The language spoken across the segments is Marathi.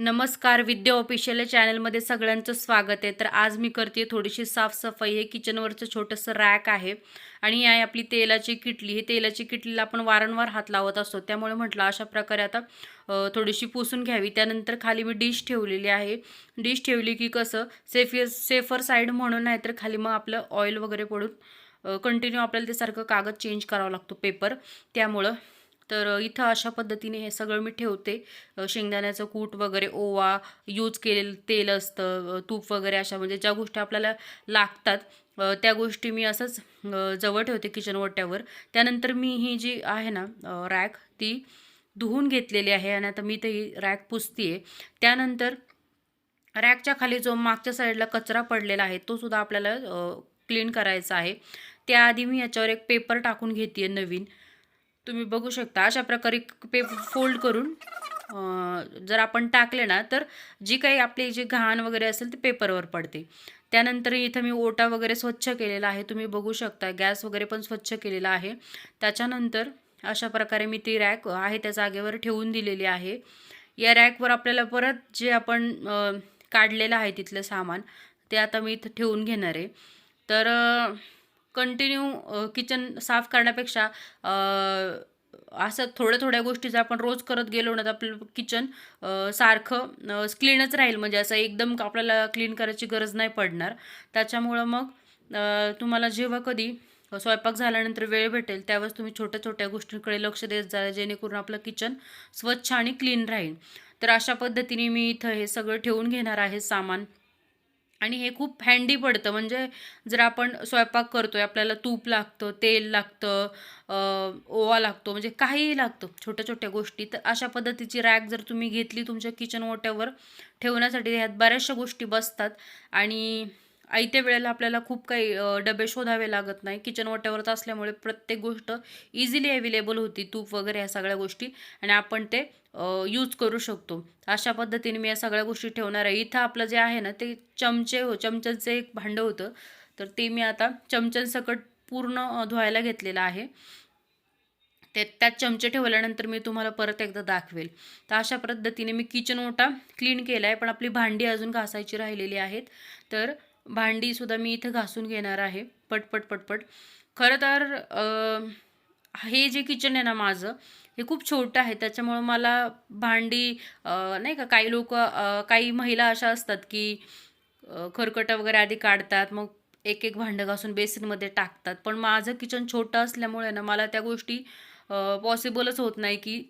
नमस्कार, विद्या ऑफिशियल चॅनलमध्ये सगळ्यांचं स्वागत आहे. तर आज मी करते थोडीशी साफसफाई. हे किचनवरचं छोटंसं रॅक आहे आणि ही आहे आपली तेलाची किटली. ही तेलाची किटलीला आपण वारंवार हात लावत असतो, त्यामुळे म्हटलं अशा प्रकारे आता थोडीशी पुसून घ्यावी. त्यानंतर खाली मी डिश ठेवलेली आहे. डिश ठेवली की कसं सेफर साईड म्हणून, नाही तर खाली मग आपलं ऑइल वगैरे पडून कंटिन्यू आपल्याला ते सारखं कागद चेंज करावा लागतो, पेपर. त्यामुळं तर इथं अशा पद्धतीने हे सगळं मी ठेवते. शेंगदाण्याचं कूट वगैरे, ओवा, यूज केलेलं तेल असतं, तूप वगैरे, अशा म्हणजे ज्या गोष्टी आपल्याला लागतात त्या गोष्टी मी असंच जवळ ठेवते किचन ओट्यावर. त्यानंतर मी ही जी आहे ना रॅक, ती धुवून घेतलेली आहे आणि आता मी ते रॅक पुसते. त्यानंतर रॅकच्या खाली जो मागच्या साईडला कचरा पडलेला आहे तो सुद्धा आपल्याला क्लीन करायचा आहे. त्याआधी मी याच्यावर एक पेपर टाकून घेते नवीन. तुम्ही बघू शकता अशा प्रकारे पेपर फोल्ड करून जर आपण टाकले ना, तर जी काही आपली जी घाण वगैरे असेल ते पेपरवर पडते. त्यानंतर इथं मी ओटा वगैरे स्वच्छ केलेला आहे, तुम्ही बघू शकता. गॅस वगैरे पण स्वच्छ केलेला आहे. त्याच्यानंतर अशा प्रकारे मी ती रॅक आहे त्या जागेवर ठेवून दिलेली आहे. या रॅकवर आपल्याला परत जे आपण काढलेलं आहे तिथलं सामान, ते आता मी इथं ठेवून घेणार आहे. तर कंटिन्यू किचन साफ करण्यापेक्षा असं थोड्या गोष्टी जर आपण रोज करत गेलो ना, तर आपलं किचन सारखं क्लीनच राहील. म्हणजे असं एकदम आपल्याला क्लीन करायची गरज नाही पडणार. त्याच्यामुळं मग तुम्हाला जेव्हा कधी स्वयंपाक झाल्यानंतर वेळ भेटेल त्यावेळेस तुम्ही छोट्या छोट्या गोष्टींकडे लक्ष देत जा, जेणेकरून आपलं किचन स्वच्छ आणि क्लीन राहील. तर अशा पद्धतीने मी इथं हे सगळं ठेवून घेणार आहे सामान. आणि हे खूप हँडी पडतं. म्हणजे जर आपण स्वयंपाक करतोय, आपल्याला तूप लागतं, तेल लागतं, ओवा लागतो, म्हणजे काहीही लागतं, छोट्या-छोट्या गोष्टी. तर अशा पद्धतीची रॅक जर तुम्ही घेतली तुमच्या किचन ओट्यावर ठेवण्यासाठी, ह्यात बऱ्याचशा गोष्टी बसतात आणि आयत्या वेळेला आपल्याला खूप काही डबे शोधावे लागत नाही. किचन ओट्यावरच असल्यामुळे प्रत्येक गोष्ट इझिली अवेलेबल होती, तूप वगैरे ह्या सगळ्या गोष्टी, आणि आपण ते यूज करू शकतो. अशा पद्धतीने मी या सगळ्या गोष्टी ठेवणार आहे. इथं आपलं जे आहे ना, ते चमच्यांचं एक भांडं होतं, तर ते मी आता चमच्यांसकट पूर्ण धुवायला घेतलेलं आहे. त्यात चमचे ठेवल्यानंतर मी तुम्हाला परत एकदा दाखवेल. तर अशा पद्धतीने मी किचन ओटा क्लीन केला आहे, पण आपली भांडी अजून घासायची राहिलेली आहेत. तर भांडीसुद्धा मी इथं घासून घेणार आहे पटपट पटपट. खरं तर हे जे किचन आहे ना माझं, हे खूप छोटं आहे. त्याच्यामुळं मला भांडी नाही का, काही लोक काही महिला अशा असतात की खरकटं वगैरे आधी काढतात, मग एक एक भांडं घासून बेसिनमध्ये टाकतात. पण माझं किचन छोटं असल्यामुळे ना, मला त्या गोष्टी पॉसिबलच होत नाही की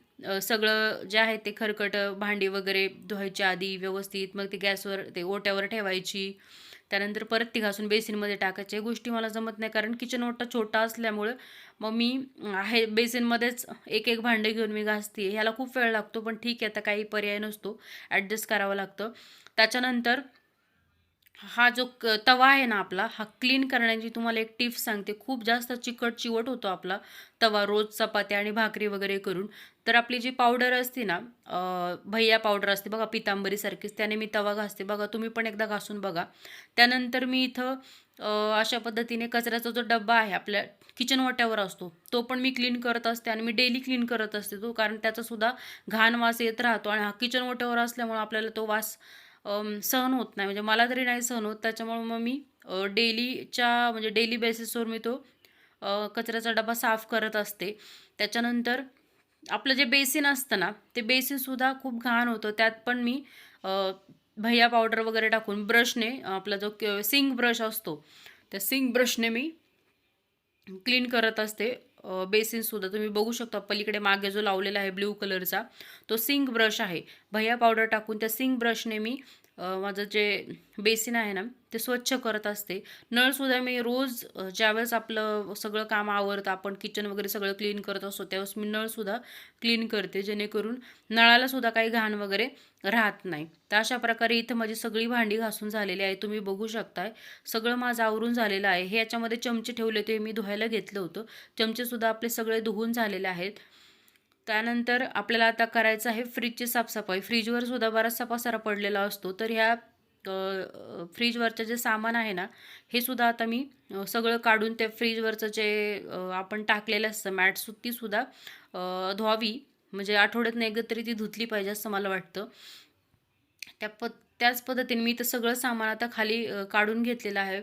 सगळं जे आहे ते खरकटं भांडी वगैरे धुवायच्या आधी व्यवस्थित, मग ती गॅसवर ते ओट्यावर ठेवायची, त्यानंतर परत ती घासून बेसिनमध्ये टाकायची. या गोष्टी मला जमत नाही, कारण किचन ओटा छोटा असल्यामुळं मग मी आहे बेसिनमध्येच एक एक भांडे घेऊन मी घासते. ह्याला खूप वेळ लागतो, पण ठीक आहे, आता काही पर्याय नसतो, ॲडजस्ट करावं लागतं. त्याच्यानंतर हा जो तवा आहे ना आपला, हा क्लीन करण्याची तुम्हाला एक टिप्स सांगते. खूप जास्त चिकट चिवट होतो आपला तवा रोज चपात्या आणि भाकरी वगैरे करून. तर आपली जी पावडर असते ना, भैया पावडर असते बघा, पितांबरीसारखीच, त्याने मी तवा घासते बघा. तुम्ही पण एकदा घासून बघा. त्यानंतर मी इथं अशा पद्धतीने कचऱ्याचा जो डब्बा आहे आपल्या किचन ओट्यावर असतो, तो पण मी क्लीन करत असते आणि मी डेली क्लीन करत असते तो, कारण त्याचासुद्धा घाण वास येत राहतो आणि हा किचन ओट्यावर असल्यामुळे आपल्याला तो वास सहन होत नाही. म्हणजे मला तरी नाही सहन होत. त्याच्यामुळे मग मी म्हणजे डेली बेसिसवर मी तो कचऱ्याचा डबा साफ करत असते. त्याच्यानंतर आपलं जे बेसिन असतं ना, ते बेसिनसुद्धा खूप घाण होतं. त्यात पण मी भैया पावडर वगैरे टाकून ब्रशने, आपला जो सिंक ब्रश असतो, त्या सिंक ब्रशने मी क्लीन करत असते. बेसिनसुद्धा तुम्ही बघू शकता, पलीकडे मागे जो लावलेला आहे ब्ल्यू कलरचा, तो सिंक ब्रश आहे. भैया पावडर टाकून त्या सिंक ब्रशने मी माझं जे बेसिन आहे ना, ते स्वच्छ करत असते. नळसुद्धा मी रोज ज्यावेळेस आपलं सगळं काम आवरतं, आपण किचन वगैरे सगळं क्लीन करत असतो, त्यावेळेस मी नळसुद्धा क्लीन करते, जेणेकरून नळालासुद्धा काही घाण वगैरे राहत नाही. तर अशा प्रकारे इथं माझी सगळी भांडी घासून झालेली आहे. तुम्ही बघू शकताय, सगळं माझं आवरून झालेलं आहे. हे याच्यामध्ये चमचे ठेवले होते, मी धुवायला घेतलं होतं. चमचेसुद्धा आपले सगळे धुवून झालेले आहेत. त्यानंतर आपल्याला आता करायचं आहे फ्रीजची साफसफाई. फ्रीजवर सुद्धा बराचसा पसारा पडलेला असतो. तर ह्या फ्रीजवरचं जे सामान आहे ना, हे सुद्धा आता मी सगळं काढून त्या फ्रीजवरचं जे आपण टाकलेलं असतं मॅट्स, तीसुद्धा धुवावी. म्हणजे आठवड्यातनं एकदा तरी ती धुतली पाहिजे असं मला वाटतं. त्याच पद्धतीने मी तर सगळं सामान आता खाली काढून घेतलेलं आहे.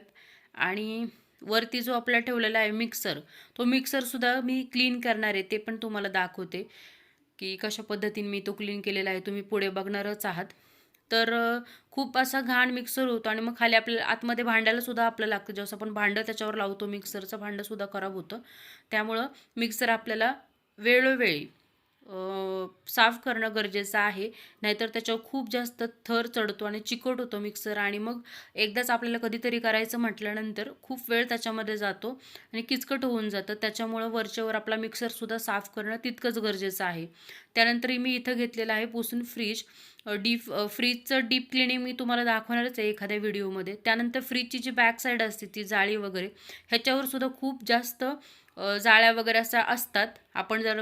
आणि वरती जो आपला ठेवलेला आहे मिक्सर, तो मिक्सरसुद्धा मी क्लीन करणार आहे. ते पण तुम्हाला दाखवते की कशा पद्धतीने मी तो क्लीन केलेला आहे. तुम्ही पुढे बघणारच आहात. तर खूप असा घाण मिक्सर होतो आणि मग खाली आपल्याला आतमध्ये भांड्याला सुद्धा आपल्याला लागतं. जसं आपण भांडं त्याच्यावर लावतो मिक्सरचं भांडंसुद्धा खराब होतं. त्यामुळं मिक्सर आपल्याला वेळोवेळी साफ करणं गरजेचं आहे. नाहीतर त्याच्यावर खूप जास्त थर चढतो आणि चिकट होतो मिक्सर आणि मग एकदाच आपल्याला कधीतरी करायचं म्हटल्यानंतर खूप वेळ त्याच्यामध्ये जातो आणि किचकट होऊन जातं. त्याच्यामुळं वरच्यावर आपला मिक्सरसुद्धा साफ करणं तितकंच गरजेचं आहे. त्यानंतर मी इथं घेतलेलं आहे पुसून फ्रीज. फ्रीजचं डीप क्लिनिंग मी तुम्हाला दाखवणारच आहे एखाद्या व्हिडिओमध्ये. त्यानंतर फ्रीजची जी बॅक साईड असते ती जाळी वगैरे ह्याच्यावर सुद्धा खूप जास्त जाळ्या वगैरे अशा असतात. आपण जर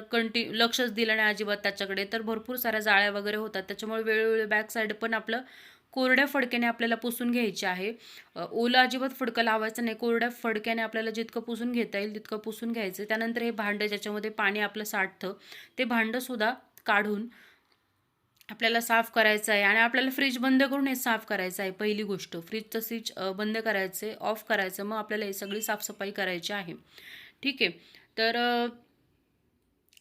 लक्षच दिलं नाही अजिबात त्याच्याकडे तर भरपूर साऱ्या जाळ्या वगैरे होतात. त्याच्यामुळे वेळोवेळी बॅक साईड पण आपलं कोरड्या फडक्याने आपल्याला पुसून घ्यायची आहे. ओलं अजिबात फडकं लावायचं नाही. कोरड्या फडक्याने आपल्याला जितकं पुसून घेता येईल तितकं पुसून घ्यायचं. त्यानंतर हे भांडं ज्याच्यामध्ये पाणी आपलं साठतं ते भांडंसुद्धा काढून आपल्याला साफ करायचं आहे. आणि आपल्याला फ्रीज बंद करून हे साफ करायचं आहे. पहिली गोष्ट फ्रीजचं स्विच बंद करायचं आहे, ऑफ करायचं. मग आपल्याला हे सगळी साफसफाई करायची आहे. ठीक आहे. तर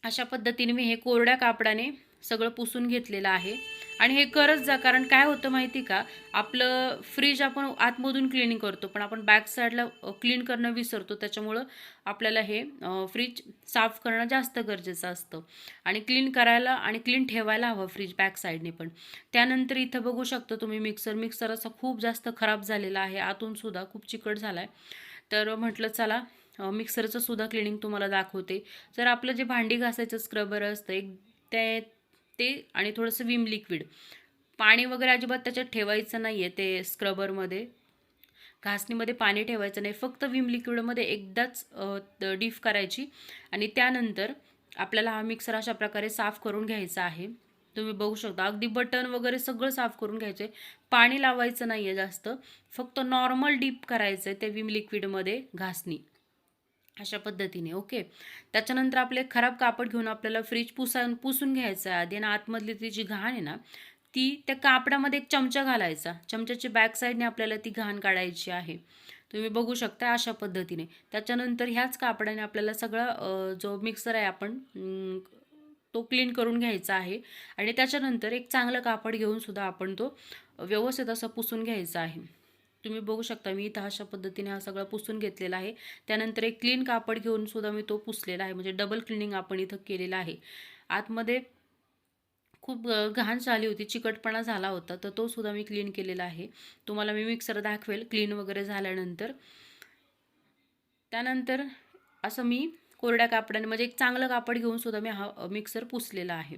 अशा पद्धतीने मी हे कोरड्या कापडाने सगळं पुसून घेतलेलं आहे. आणि हे करत जा, कारण काय होतं माहिती का, आपलं फ्रीज आपण आतमधून क्लिनिंग करतो पण आपण बॅक साईडला क्लीन करणं विसरतो. त्याच्यामुळं आपल्याला हे फ्रीज साफ करणं जास्त गरजेचं असतं आणि क्लीन करायला आणि क्लीन ठेवायला हवं फ्रीज बॅक साईडने पण. त्यानंतर इथं बघू शकता तुम्ही मिक्सर असा खूप जास्त खराब झालेला आहे. आतून सुद्धा खूप चिकट झाला आहे. तर म्हटलं चला मिक्सरचं सुद्धा क्लिनिंग तुम्हाला दाखवते. जर आपलं जे भांडी घासायचं स्क्रबर असतं ते आणि थोडंसं विम लिक्विड, पाणी वगैरे अजिबात त्याच्यात ठेवायचं नाही आहे. ते स्क्रबरमध्ये घासणीमध्ये पाणी ठेवायचं नाही. फक्त विम लिक्विडमध्ये एकदाच डीप करायची आणि त्यानंतर आपल्याला हा मिक्सर अशा प्रकारे साफ करून घ्यायचा आहे. तुम्ही बघू शकता अगदी बटन वगैरे सगळं साफ करून घ्यायचं आहे. पाणी लावायचं नाही आहे जास्त. फक्त नॉर्मल डीप करायचं आहे ते विम लिक्विडमध्ये घासणी अशा पद्धतीने. ओके. त्याच्यानंतर आपले खराब कापड घेऊन आपल्याला फ्रीज पुसून घ्यायचं आहे आधी. आणि आतमधली ती जी घाण आहे ना ती त्या कापडामध्ये एक चमचा घालायचा. चमच्याची बॅक साईडने आपल्याला ती घाण काढायची आहे. तुम्ही बघू शकता अशा पद्धतीने. त्याच्यानंतर ह्याच कापडाने आपल्याला सगळा जो मिक्सर आहे आपण तो क्लीन करून घ्यायचा आहे. आणि त्याच्यानंतर एक चांगलं कापड घेऊन सुद्धा आपण तो व्यवस्थित असं पुसून घ्यायचा आहे. तुम्ही बघू शकता मी इथं अशा पद्धतीने हा सगळा पुसून घेतलेला आहे. त्यानंतर एक क्लीन कापड घेऊन सुद्धा मी तो पुसलेला आहे. म्हणजे डबल क्लिनिंग आपण इथं केलेलं आहे. आतमध्ये खूप घाण झाली होती, चिकटपणा झाला होता, तर तो सुद्धा मी क्लीन केलेला आहे. तुम्हाला मी मिक्सर दाखवेल क्लीन वगैरे झाल्यानंतर. त्यानंतर असं मी कोरड्या कापडाने म्हणजे एक चांगलं कापड घेऊन सुद्धा मी हा मिक्सर पुसलेला आहे.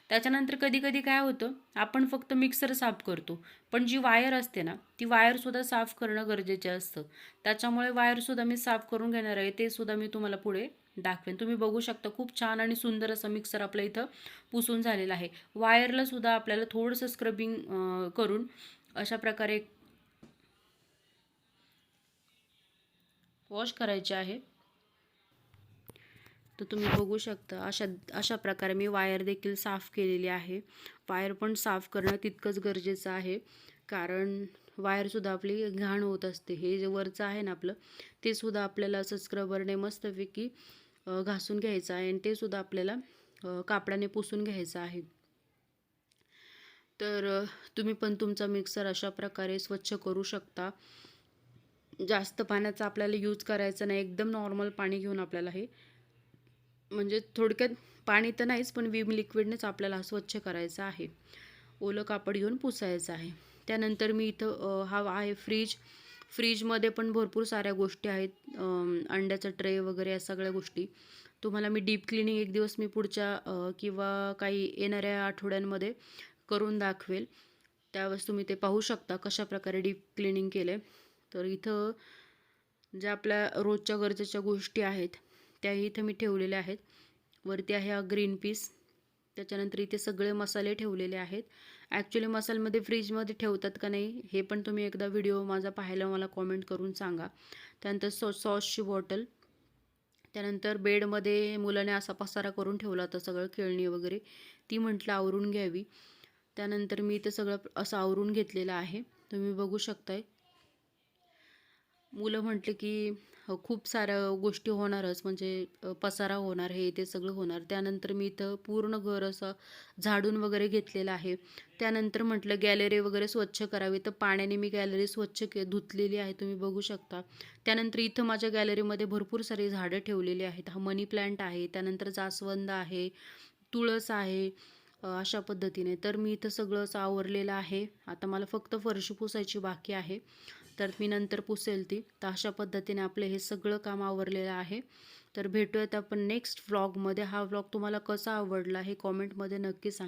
त्याच्यानंतर कधी कधी काय होतं, आपण फक्त मिक्सर साफ करतो पण जी वायर असते ना ती वायरसुद्धा साफ करणं गरजेचं असतं. त्याच्यामुळे वायरसुद्धा मी साफ करून घेणार आहे. ते सुद्धा मी तुम्हाला पुढे दाखवेन. तुम्ही बघू शकता खूप छान आणि सुंदर असं मिक्सर आपलं इथं पुसून झालेलं आहे. वायरला सुद्धा आपल्याला थोडंसं स्क्रबिंग करून अशा प्रकारे वॉश करायचे आहे. तर तुम्ही बघू शकता अशा प्रकारे मी वायर देखील साफ केलेली आहे. वायर पण साफ करणं तितकंच गरजेचं आहे, कारण वायरसुद्धा आपली घाण होत असते. हे जे वरचं आहे ना आपलं ते सुद्धा आपल्याला असं स्क्रबरने मस्तपैकी घासून घ्यायचं आहे आणि ते सुद्धा आपल्याला कापडाने पुसून घ्यायचं आहे. तर तुम्ही पण तुमचा मिक्सर अशा प्रकारे स्वच्छ करू शकता. जास्त पाण्याचा आपल्याला यूज करायचा नाही. एकदम नॉर्मल पाणी घेऊन आपल्याला हे म्हणजे थोडक्यात पाणी तर नाहीच पण विम लिक्विडनेच आपल्याला स्वच्छ करायचं आहे. ओलं कापड घेऊन पुसायचं आहे. त्यानंतर मी इथं हा आहे फ्रीजमध्ये पण भरपूर साऱ्या गोष्टी आहेत. अंड्याचा ट्रे वगैरे या सगळ्या गोष्टी तुम्हाला मी डीप क्लिनिंग एक दिवस मी पुढच्या किंवा काही येणाऱ्या आठवड्यांमध्ये करून दाखवेल. त्यावेळेस तुम्ही ते पाहू शकता कशा प्रकारे डीप क्लिनिंग केलं आहे. तर इथं ज्या आपल्या रोजच्या गरजेच्या गोष्टी आहेत त्याही इथं मी ठेवलेल्या आहेत. वरती आहे हा ग्रीन पीस. त्याच्यानंतर इथे सगळे मसाले ठेवलेले आहेत. ॲक्च्युली मसाल्यामध्ये फ्रीजमध्ये ठेवतात का नाही हे पण तुम्ही एकदा व्हिडिओ माझा पाहायला मला कॉमेंट करून सांगा. त्यानंतर सॉसची बॉटल. त्यानंतर बेडमध्ये मुलाने असा पसारा करून ठेवला होता सगळं खेळणी वगैरे, ती म्हटलं आवरून घ्यावी. त्यानंतर मी इथं सगळं असं आवरून घेतलेलं आहे, तुम्ही बघू शकताय. मुलं म्हटले की खूप साऱ्या गोष्टी होणारच, म्हणजे पसारा होणार, हे ते सगळं होणार. त्यानंतर मी इथं पूर्ण घर असं झाडून वगैरे घेतलेलं आहे. त्यानंतर म्हटलं गॅलरी वगैरे स्वच्छ करावी, तर पाण्याने मी गॅलरी स्वच्छ धुतलेली आहे, तुम्ही बघू शकता. त्यानंतर इथं माझ्या गॅलरीमध्ये भरपूर सारी झाडं ठेवलेली आहेत. हा मनी प्लांट आहे, त्यानंतर जास्वंद आहे, तुळस आहे, अशा पद्धतीने. तर मी इथं सगळं असं आवरलेलं आहे. आता मला फक्त फरशी पुसायची बाकी आहे, तर मी नंतर पुसेल ती. तर अशा पद्धतीने आपलं हे सगळं काम आवरलेलं आहे. तर भेटूयात आपण नेक्स्ट व्लॉगमध्ये. हा व्लॉग तुम्हाला कसा आवडला हे कॉमेंटमध्ये नक्की सांगा.